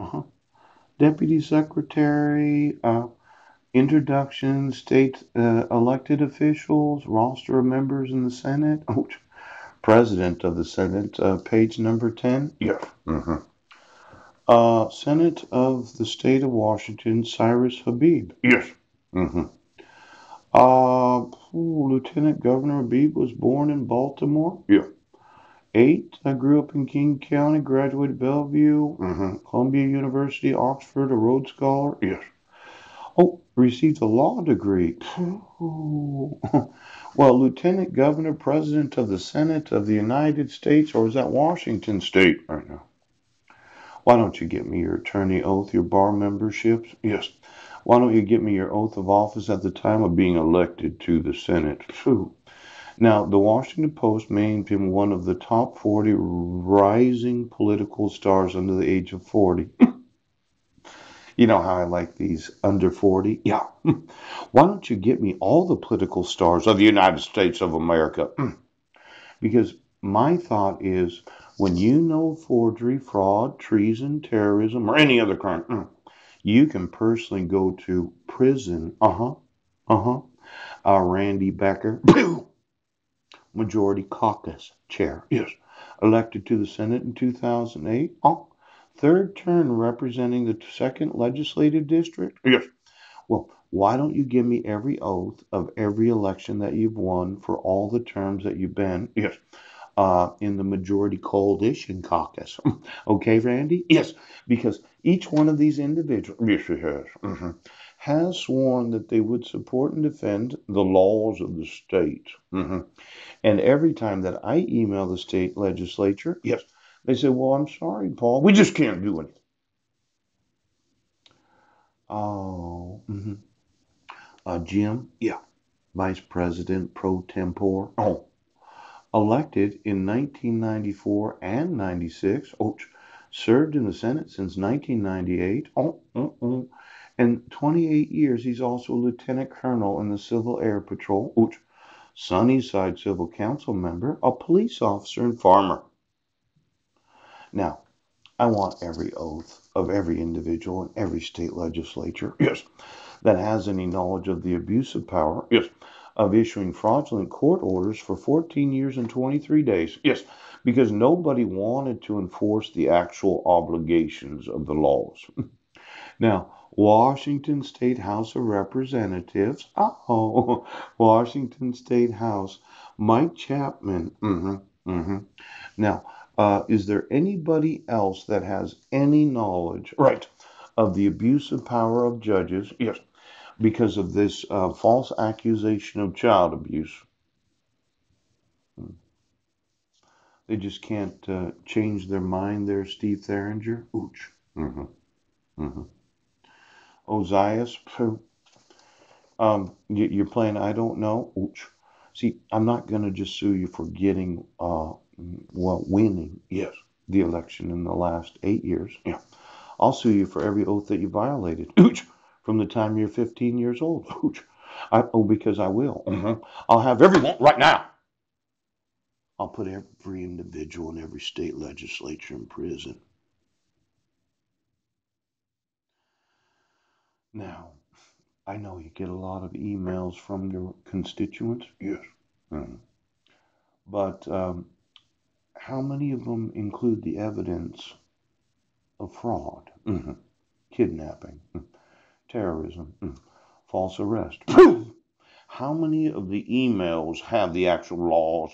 Uh-huh. Deputy Secretary, introduction, state elected officials, roster of members in the Senate. Oh, President of the Senate, page number 10. Yes. Senate of the State of Washington, Cyrus Habib. Yes. hmm Lieutenant Governor Habib was born in Baltimore. Yeah. 8, I grew up in King County, graduated Bellevue, Columbia University, Oxford, a Rhodes Scholar. Yes. Oh, received a law degree. Ooh. Well, Lieutenant Governor, President of the Senate of the United States, or is that Washington State right now? Why don't you get me your attorney oath, your bar memberships? Yes. Why don't you get me your oath of office at the time of being elected to the Senate? Phew. Now, the Washington Post named him one of the top 40 rising political stars under the age of 40. You know how I like these under 40? Yeah. Why don't you get me all the political stars of the United States of America? Because my thought is when you know forgery, fraud, treason, terrorism, or any other crime, you can personally go to prison. Randy Becker, Majority Caucus Chair. Yes. Elected to the Senate in 2008. Oh, third term representing the second legislative district. Yes. Well, why don't you give me every oath of every election that you've won for all the terms that you've been? Yes. In the majority coalition caucus. Okay, Randy? Yes, because each one of these individuals, yes, he has, has sworn that they would support and defend the laws of the state. And every time that I email the state legislature, yes, they say, well, I'm sorry, Paul, we just can't do anything. Oh, Jim, yeah, Vice President pro tempore. Oh, elected in 1994 and 96. Oh, served in the Senate since 1998. And 28 years, he's also Lieutenant Colonel in the Civil Air Patrol. Oh, Sunnyside Civil Council member, a police officer, and farmer. Now, I want every oath of every individual in every state legislature, yes, that has any knowledge of the abuse of power, yes, of issuing fraudulent court orders for 14 years and 23 days, yes, because nobody wanted to enforce the actual obligations of the laws. Now, Washington State House of Representatives, Washington State House, Mike Chapman. Now, is there anybody else that has any knowledge, right, of the abuse of power of judges? Yes, because of this false accusation of child abuse. They just can't change their mind there, Steve Theringer. Ooch. hmm hmm Ozias, you're playing I don't know. Ooch. See, I'm not going to just sue you for getting, winning, yes, the election in the last 8 years. Yeah. I'll sue you for every oath that you violated. Ooch. From the time you're 15 years old. Ooch. Because I will. I'll have everyone right now. I'll put every individual in every state legislature in prison. Now, I know you get a lot of emails from your constituents. Yes. Mhm. But how many of them include the evidence of fraud, kidnapping, terrorism, false arrest? How many of the emails have the actual laws?